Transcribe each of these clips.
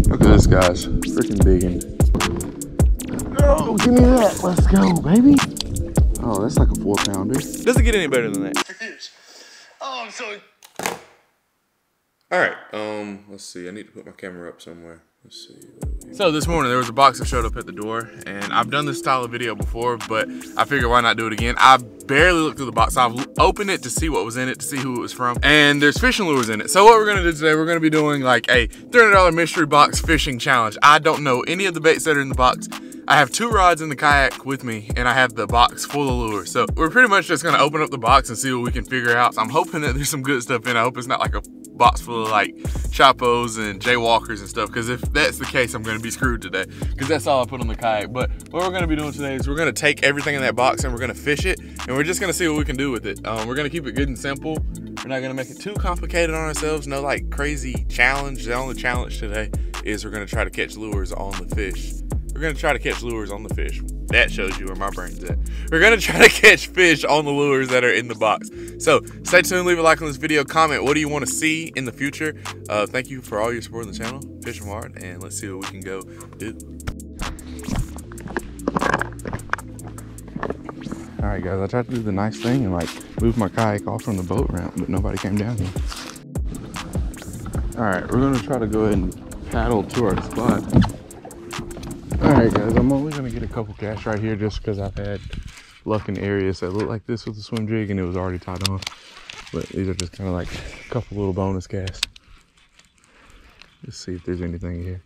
Look at this guy's freaking digging. Oh, give me that. Let's go, baby. Oh, that's like a 4-pounder. Doesn't get any better than that. Oh, I'm so... All right, let's see. I need to put my camera up somewhere. Let's see. So this morning there was a box that showed up at the door, and I've done this style of video before, but I figured why not do it again. I barely looked through the box. I've opened it to see what was in it, to see who it was from, and there's fishing lures in it. So what we're gonna do today, we're gonna be doing like a $300 mystery box fishing challenge. I don't know any of the baits that are in the box. I have 2 rods in the kayak with me, and I have the box full of lures. So we're pretty much just gonna open up the box and see what we can figure out. I'm hoping that there's some good stuff in it. I hope it's not like a box full of like Chapos and Jaywalkers and stuff, because if that's the case, I'm gonna be screwed today, because that's all I put on the kayak. But what we're gonna be doing today is we're gonna take everything in that box and we're gonna fish it, and we're just gonna see what we can do with it. We're gonna keep it good and simple. We're not gonna make it too complicated on ourselves. No like crazy challenge. The only challenge today is we're gonna try to catch lures on the fish. We're gonna try to catch lures on the fish. That shows you where my brain's at. We're gonna try to catch fish on the lures that are in the box. So stay tuned, leave a like on this video, comment what do you want to see in the future. Thank you for all your support on the channel. Fish them hard, and let's see what we can go do. All right guys, I tried to do the nice thing and like move my kayak off from the boat ramp, but nobody came down here. All right, we're gonna try to go ahead and paddle to our spot. All right guys, I'm only gonna get a couple casts right here just because I've had luck in areas that look like this with the swim jig and it was already tied on. But these are just kind of like a couple little bonus casts. Let's see if there's anything here.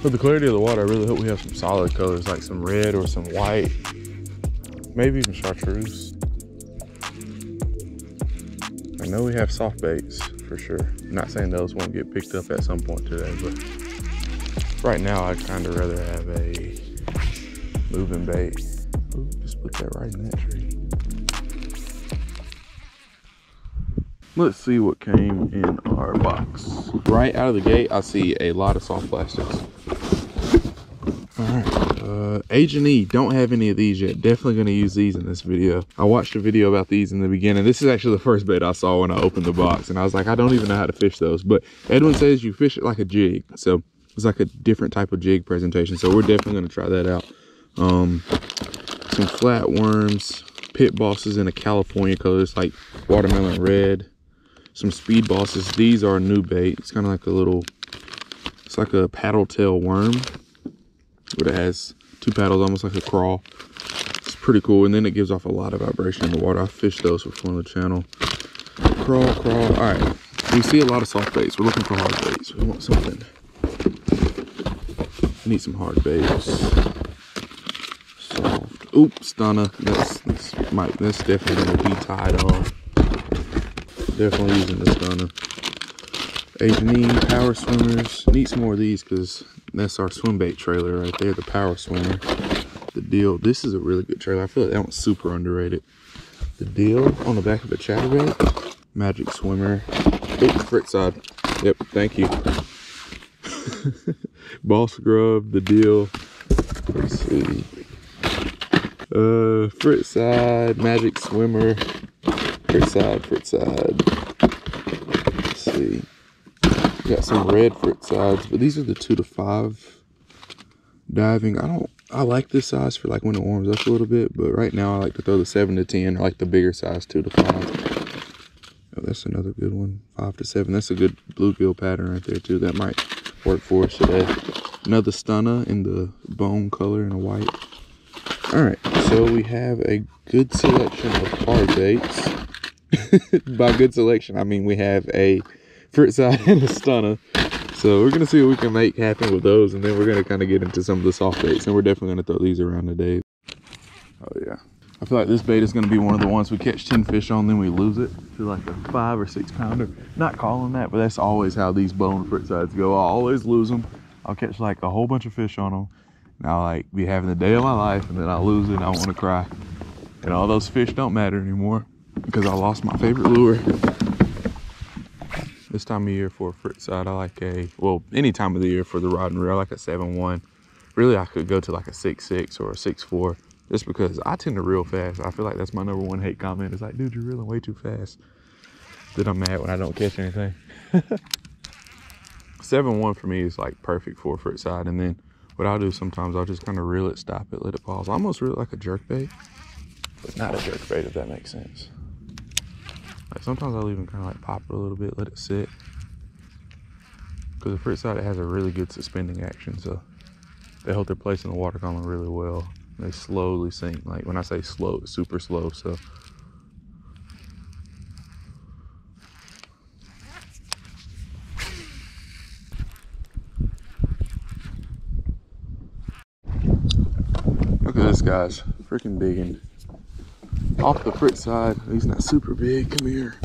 For the clarity of the water, I really hope we have some solid colors, like some red or some white, maybe even chartreuse. I know we have soft baits for sure. I'm not saying those won't get picked up at some point today, but right now I'd kind of rather have a moving bait. Ooh, just put that right in that tree. Let's see what came in our box. Right out of the gate, I see a lot of soft plastics. All right, H&E, don't have any of these yet. Definitely gonna use these in this video. I watched a video about these in the beginning. This is actually the first bait I saw when I opened the box, and I was like, I don't even know how to fish those. But Edwin says you fish it like a jig. So it's like a different type of jig presentation. So we're definitely gonna try that out. Some flatworms, pit bosses in a California color. It's like watermelon red. Some speed bosses. These are a new bait. It's kind of like a little, it's like a paddle tail worm, but it has 2 paddles, almost like a crawl. It's pretty cool, and then it gives off a lot of vibration in the water. I fished those for fun on the channel. Crawl, crawl. All right, we see a lot of soft baits. We're looking for hard baits. We want something. We need some hard baits. Soft. Oop, stunner. That's definitely gonna be tied on. Definitely using the stunner. H&E, power swimmers. Need some more of these because that's our swim bait trailer right there, the power swimmer. The deal. This is a really good trailer. I feel like that one's super underrated. The deal on the back of a chatterbait. Magic swimmer. Oh, frick side. Yep, thank you. Boss grub, the deal. Let's see. Frit side, magic swimmer. Frit side. Let's see. Got some red frit sides, but these are the 2 to 5 diving. I like this size for like when it warms up a little bit, but right now I like to throw the 7 to 10, or like the bigger size 2 to 5. Oh, that's another good one. 5 to 7. That's a good bluegill pattern right there too. That might work for us today. Another stunner in the bone color and a white. All right, so we have a good selection of hard baits. By good selection, I mean we have a frit side and a stunner. So we're gonna see what we can make happen with those, and then we're gonna kind of get into some of the soft baits, and we're definitely gonna throw these around today. Oh yeah, I feel like this bait is gonna be one of the ones we catch 10 fish on, then we lose it to like a 5 or 6 pounder. Not calling that, but that's always how these bone frit sides go. I'll always lose them. I'll catch like a whole bunch of fish on them, and I'll like be having the day of my life, and then I'll lose it and I want to cry. And all those fish don't matter anymore because I lost my favorite lure. This time of year for a frit side, I like well, any time of the year for the rod and reel, I like a 7-1. Really, I could go to like a 6-6 or a 6-4, just because I tend to reel fast. I feel like that's my #1 hate comment. It's like, dude, you're reeling way too fast. Then I'm mad when I don't catch anything. 7-1 for me is like perfect for a frit side. And then what I'll do sometimes, I'll just kind of reel it, stop it, let it pause. I almost reel it like a jerkbait, but not a jerkbait, if that makes sense. Like sometimes I'll even kind of like pop it a little bit, let it sit. Because the frit side, it has a really good suspending action, so they hold their place in the water column really well. They slowly sink. Like when I say slow, it's super slow. So look at this guy's freaking digging off the frit side. He's not super big. Come here.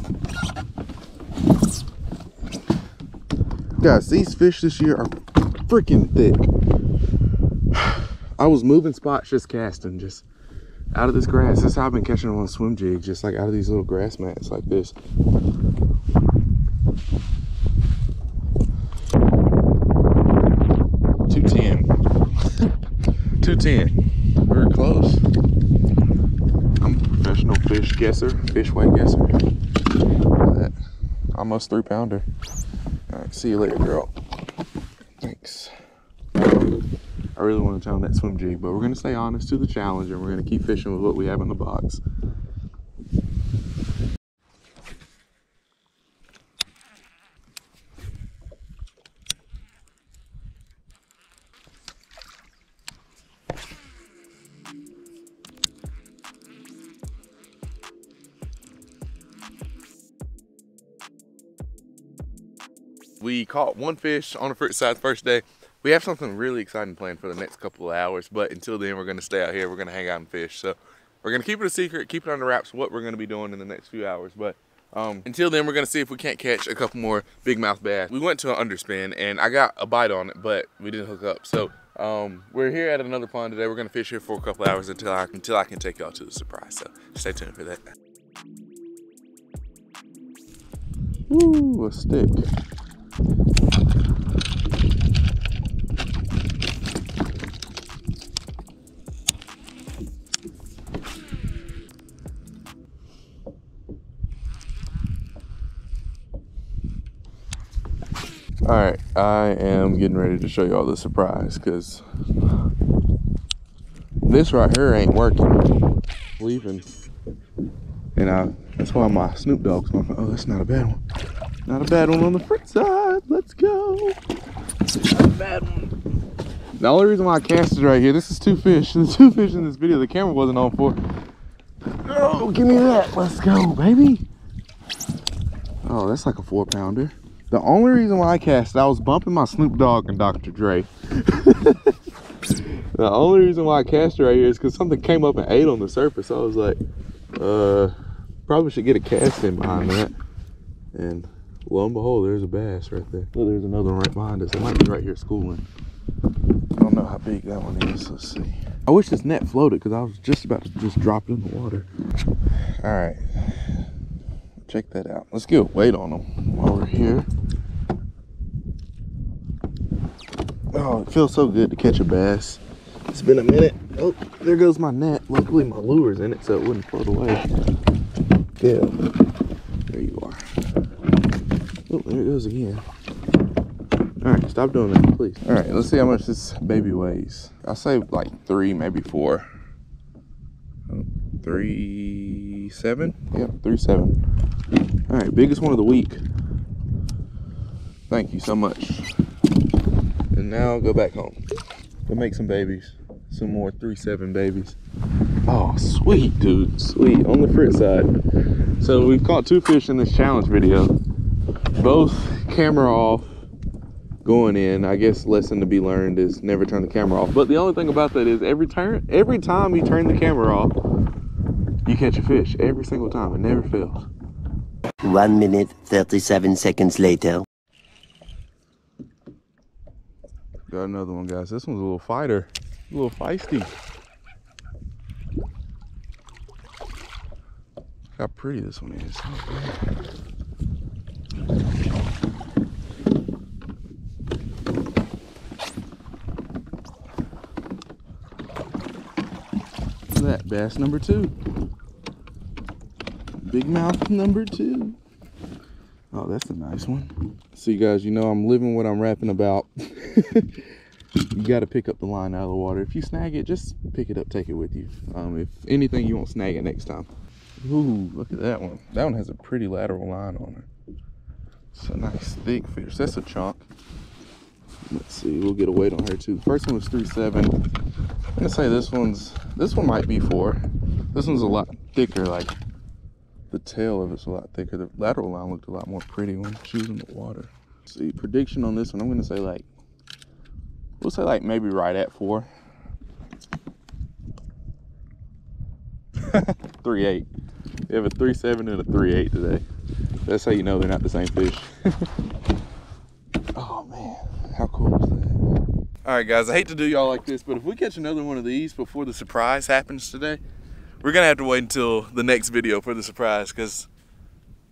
Guys, these fish this year are freaking thick. I was moving spots just casting, just out of this grass. This is how I've been catching them on swim jigs, just like out of these little grass mats like this. 210. 210. Very close. I'm a professional fish guesser, fish weight guesser. Look at that. Almost 3-pounder. All right, see you later, girl. Thanks. I really want to tell that swim jig, but we're going to stay honest to the challenge and we're going to keep fishing with what we have in the box. We caught one fish on the frit side the first day. We have something really exciting planned for the next couple of hours, but until then, we're going to stay out here. We're going to hang out and fish. So we're going to keep it a secret, keep it under wraps what we're going to be doing in the next few hours. But until then, we're going to see if we can't catch a couple more big mouth bass. We went to an underspin, and I got a bite on it, but we didn't hook up. So we're here at another pond today. We're going to fish here for a couple of hours until I can take y'all to the surprise. So stay tuned for that. Woo, a stick. All right, I am getting ready to show y'all the surprise because this right here ain't working. Leaving, and that's why my Snoop Dogg's on. Oh, that's not a bad one. Not a bad one on the frit side. Let's go. Not a bad one. The only reason why I casted right here, this is 2 fish. The 2 fish in this video the camera wasn't on for. Oh, give me that. Let's go, baby. Oh, that's like a 4-pounder. The only reason why I cast it, I was bumping my Snoop Dogg and Dr. Dre. The only reason why I cast it right here is because something came up and ate on the surface. I was like, probably should get a cast in behind that. And lo and behold, there's a bass right there. Look, there's another one right behind us. It might be right here schooling. I don't know how big that one is. Let's see. I wish this net floated because I was just about to just drop it in the water. All right. Check that out. Let's get weight on them while we're here. Oh, it feels so good to catch a bass. It's been a minute. Oh, there goes my net. Luckily my lure's in it so it wouldn't float away. Yeah, there you are. Oh, there it goes again. All right, stop doing that, please. All right, let's see how much this baby weighs. I'll say like 3, maybe 4. 3.7? Yep, 3.7. All right, biggest one of the week. Thank you so much. And now I'll go back home. Go make some babies. Some more 3.7 babies. Oh, sweet, dude. Sweet, on the frit side. So we've caught 2 fish in this challenge video. Both camera off, going in. I guess lesson to be learned is never turn the camera off. But the only thing about that is every time you turn the camera off, you catch a fish. Every single time. It never fails. 1 minute, 37 seconds later. Got another one, guys. This one's a little fighter. A little feisty. Look how pretty this one is. that, bass number 2. Big mouth number 2. Oh, that's a nice one. So you guys, you know I'm living what I'm rapping about. You got to pick up the line out of the water. If you snag it, just pick it up, take it with you. If anything, you won't snag it next time. Ooh, look at that one. That one has a pretty lateral line on her. It's a nice thick fish. That's a chunk. Let's see, we'll get a weight on her too. First one was 3.7. I'm gonna say this one might be 4. This one's a lot thicker, like the tail of it's a lot thicker. The lateral line looked a lot more pretty when she was in the water. Let's see, prediction on this one, I'm gonna say like, we'll say like maybe right at 4. 3.8. We have a 3.7 and a 3.8 today. That's how you know they're not the same fish. Oh man, how cool is that? All right guys, I hate to do y'all like this, but if we catch another one of these before the surprise happens today, we're gonna have to wait until the next video for the surprise, because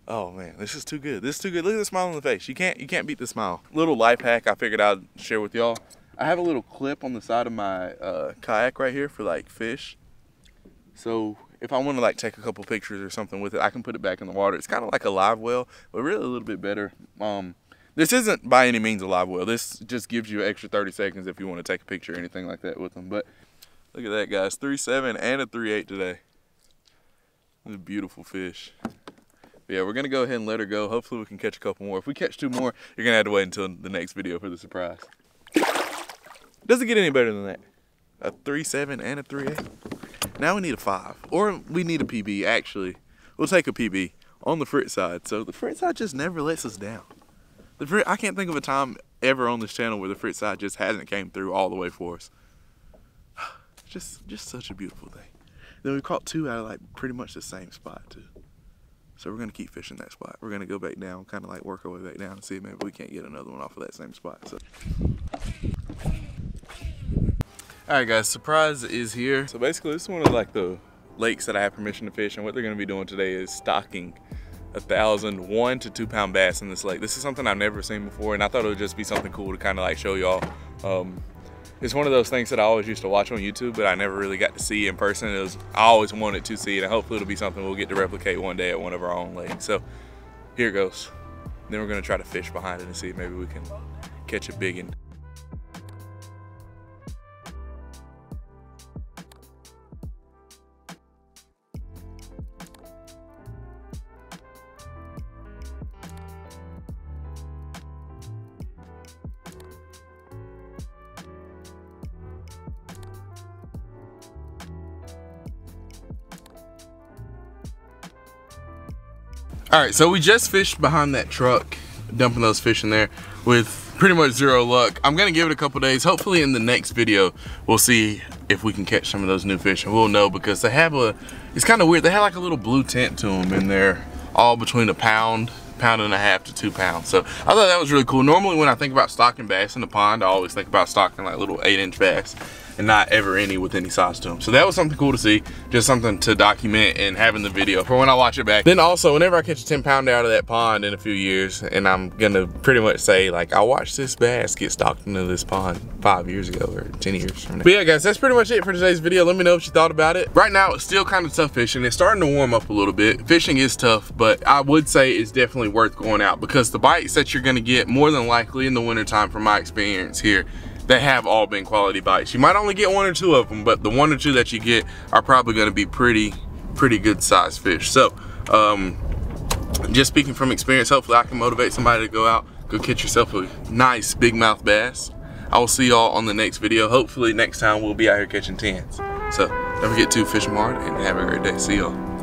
oh man, this is too good. This is too good. Look at the smile on the face. You can't beat the smile. Little life hack I figured I'd share with y'all. I have a little clip on the side of my kayak right here for like fish. So if I want to like take a couple pictures or something with it, I can put it back in the water. It's kind of like a live well, but really a little bit better. This isn't by any means a live well. This just gives you an extra 30 seconds if you want to take a picture or anything like that with them. But look at that, guys. 3.7 and a 3.8 today. This is a beautiful fish. But yeah, we're gonna go ahead and let her go. Hopefully we can catch a couple more. If we catch 2 more, you're gonna have to wait until the next video for the surprise. Doesn't get any better than that. A 3.7 and a 3.8. Now we need a 5, or we need a PB. Actually, we'll take a PB on the Fritz side. So the Fritz side just never lets us down. I can't think of a time ever on this channel where the Fritz side just hasn't came through all the way for us. Just such a beautiful thing. Then we caught 2 out of like pretty much the same spot too. So we're gonna keep fishing that spot. We're gonna go back down, kind of like work our way back down and see if maybe we can't get another one off of that same spot. So. All right guys, surprise is here. So basically this is one of like the lakes that I have permission to fish, and what they're gonna be doing today is stocking 1,000 1 to 2 pound bass in this lake. This is something I've never seen before, and I thought it would just be something cool to kind of like show y'all. It's one of those things that I always used to watch on YouTube, but I never really got to see in person. I always wanted to see it, and hopefully it'll be something we'll get to replicate one day at one of our own lakes. So here it goes. Then we're gonna try to fish behind it and see if maybe we can catch a big one. All right, so we just fished behind that truck, dumping those fish in there with pretty much 0 luck. I'm gonna give it a couple days. Hopefully in the next video, we'll see if we can catch some of those new fish, and we'll know, because they have it's kind of weird. They have like a little blue tint to them, and they're all between 1.5 pounds to 2 pounds. So I thought that was really cool. Normally when I think about stocking bass in the pond, I always think about stocking like little 8-inch bass, and not ever any with any size to them. So that was something cool to see, just something to document and have in the video for when I watch it back. Then also, whenever I catch a 10 pounder out of that pond in a few years, and I'm gonna pretty much say like, I watched this bass get stocked into this pond 5 years ago or 10 years from now. But yeah guys, that's pretty much it for today's video. Let me know what you thought about it. Right now it's still kind of tough fishing. It's starting to warm up a little bit. Fishing is tough, but I would say it's definitely worth going out, because the bites that you're gonna get more than likely in the wintertime, from my experience here, they have all been quality bites. You might only get 1 or 2 of them, but the 1 or 2 that you get are probably gonna be pretty good sized fish. So just speaking from experience, hopefully I can motivate somebody to go out, go catch yourself a nice big mouth bass. I will see y'all on the next video. Hopefully next time we'll be out here catching 10s. So don't forget to fish hard and have a great day. See y'all.